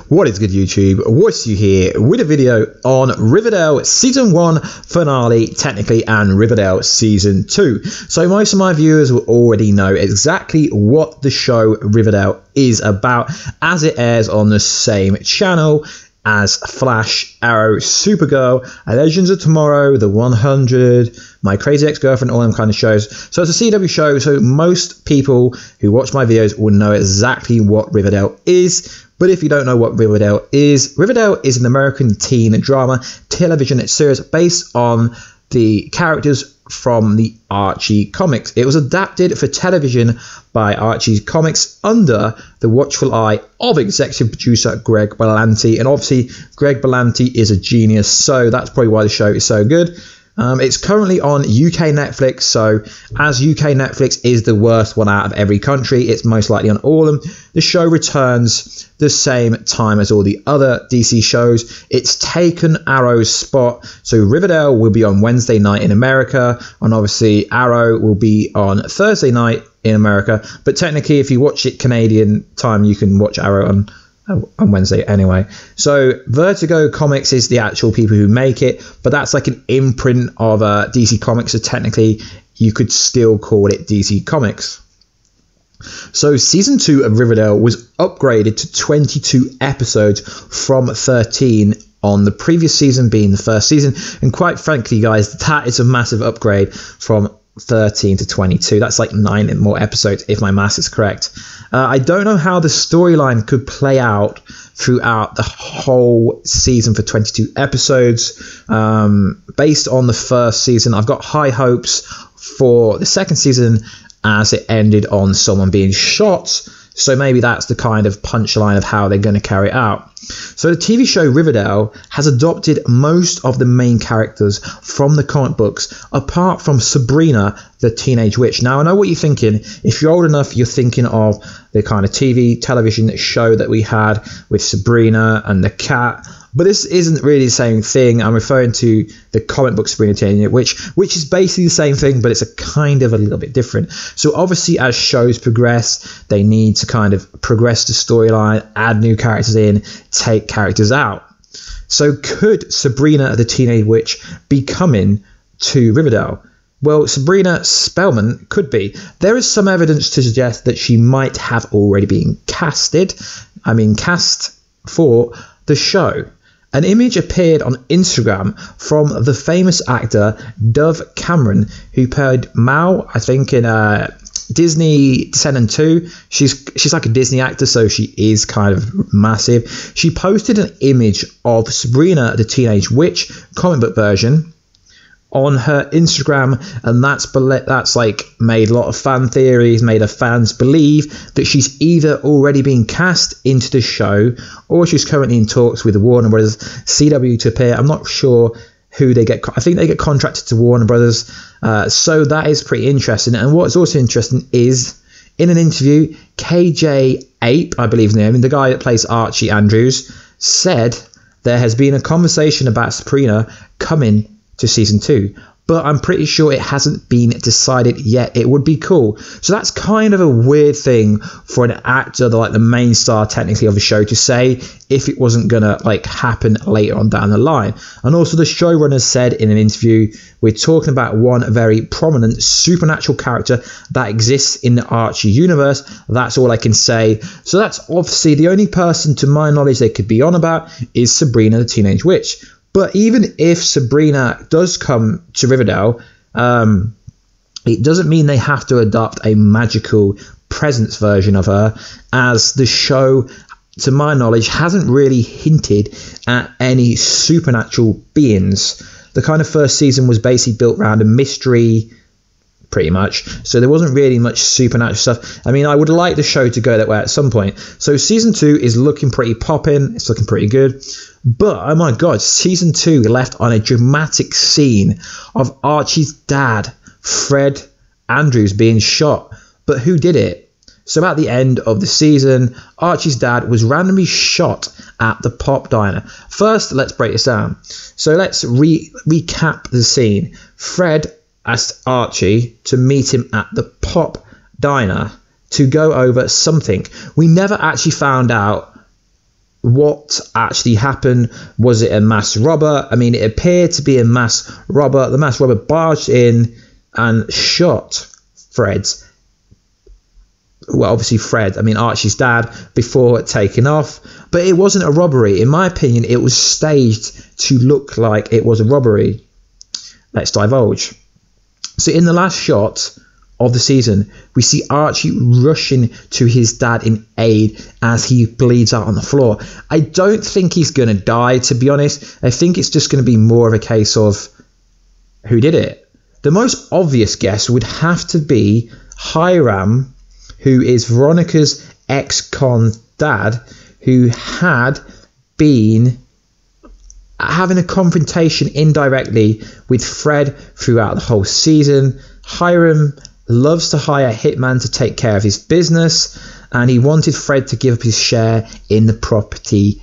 What is good, YouTube? Warstu here with a video on Riverdale Season 1 finale, technically, and Riverdale Season 2. So most of my viewers will already know exactly what the show Riverdale is about, as it airs on the same channel as Flash, Arrow, Supergirl, Legends of Tomorrow, The 100, My Crazy Ex-Girlfriend, all them kind of shows. So it's a CW show, so most people who watch my videos will know exactly what Riverdale is. But if you don't know what Riverdale is an American teen drama television series based on the characters from the Archie comics. It was adapted for television by Archie Comics under the watchful eye of executive producer Greg Berlanti. And obviously, Greg Berlanti is a genius, so that's probably why the show is so good. It's currently on UK Netflix, so as UK Netflix is the worst one out of every country, it's most likely on all of them. The show returns the same time as all the other DC shows. It's taken Arrow's spot, so Riverdale will be on Wednesday night in America, and obviously Arrow will be on Thursday night in America. But technically, if you watch it Canadian time, you can watch Arrow on Wednesday anyway. So Vertigo Comics is the actual people who make it, but that's like an imprint of DC Comics, so technically you could still call it DC Comics. So season 2 of Riverdale was upgraded to 22 episodes from 13 on the previous season being the first season, and quite frankly guys, that is a massive upgrade from 13 to 22. That's like 9 more episodes if my math is correct. I don't know how the storyline could play out throughout the whole season for 22 episodes. Based on the first season, I've got high hopes for the second season as it ended on someone being shot. So maybe that's the kind of punchline of how they're going to carry it out. So the TV show Riverdale has adopted most of the main characters from the comic books, apart from Sabrina, the Teenage Witch. Now, I know what you're thinking. If you're old enough, you're thinking of the kind of television show that we had with Sabrina and the cat. But this isn't really the same thing. I'm referring to the comic book Sabrina Teenage Witch, which is basically the same thing, but it's a kind of a little bit different. So obviously, as shows progress, they need to kind of progress the storyline, add new characters in, take characters out. So could Sabrina the Teenage Witch be coming to Riverdale? Well, Sabrina Spellman could be. There is some evidence to suggest that she might have already been cast for the show. An image appeared on Instagram from the famous actor Dove Cameron, who played Mal, I think, in Disney Descendant 2. She's like a Disney actor, so she is kind of massive. She posted an image of Sabrina the Teenage Witch comic book version on her Instagram, and that's like made a lot of fan theories, made her fans believe that she's either already been cast into the show or she's currently in talks with Warner Brothers CW to appear. I'm not sure who they get. I think they get contracted to Warner Brothers, so that is pretty interesting. And what's also interesting is in an interview, KJ Ape, I believe his name, the guy that plays Archie Andrews, said there has been a conversation about Sabrina coming to season 2, but I'm pretty sure it hasn't been decided yet. It would be cool. So that's kind of a weird thing for an actor, like the main star technically of the show, to say if it wasn't gonna like happen later on down the line. And also the showrunner said in an interview, we're talking about one very prominent supernatural character that exists in the Archie universe. That's all I can say. So that's obviously the only person to my knowledge they could be on about is Sabrina the Teenage Witch. But even if Sabrina does come to Riverdale, it doesn't mean they have to adopt a magical presence version of her, as the show, to my knowledge, hasn't really hinted at any supernatural beings. The kind of first season was basically built around a mystery, pretty much, so there wasn't really much supernatural stuff. I mean, I would like the show to go that way at some point. So season 2 is looking pretty poppin', it's looking pretty good. But, oh my god, season 2 left on a dramatic scene of Archie's dad, Fred Andrews, being shot. But who did it? So at the end of the season, Archie's dad was randomly shot at the Pop Diner. First, let's break this down. So let's recap the scene. Fred asked Archie to meet him at the Pop Diner to go over something. We never actually found out what actually happened. Was it a mass robber? I mean, it appeared to be a mass robber. The mass robber barged in and shot Fred's, well, obviously Fred, I mean Archie's dad, before taking off. But it wasn't a robbery. In my opinion, it was staged to look like it was a robbery. Let's divulge. So in the last shot of the season, we see Archie rushing to his dad in aid as he bleeds out on the floor. I don't think he's going to die, to be honest. I think it's just going to be more of a case of who did it. The most obvious guess would have to be Hiram, who is Veronica's ex-con dad, who had been having a confrontation indirectly with Fred throughout the whole season. Hiram loves to hire a hitman to take care of his business, and he wanted Fred to give up his share in the property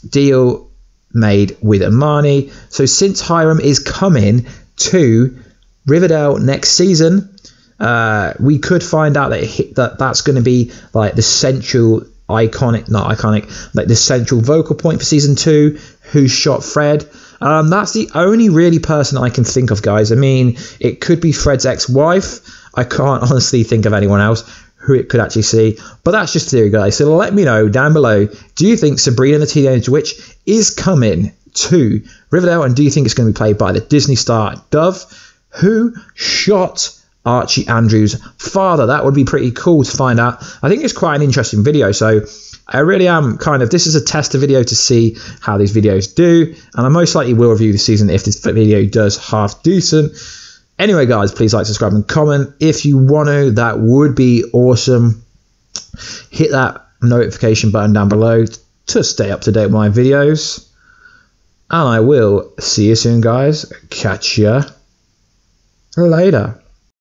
deal made with Amani. So since Hiram is coming to Riverdale next season, we could find out that that's going to be like the central like the central vocal point for season 2, who shot Fred. That's the only really person I can think of, guys. I mean, it could be Fred's ex-wife. I can't honestly think of anyone else who it could actually see, but that's just theory, guys. So let me know down below, do you think Sabrina the Teenage Witch is coming to Riverdale, and do you think it's going to be played by the Disney star Dove, who shot Archie Andrews' father? That would be pretty cool to find out. I think it's quite an interesting video, so I really am this is a tester video to see how these videos do, and I most likely will review the season if this video does half decent. Anyway, guys, please like, subscribe, and comment if you want to. That would be awesome. Hit that notification button down below to stay up to date with my videos, and I will see you soon, guys. Catch ya later.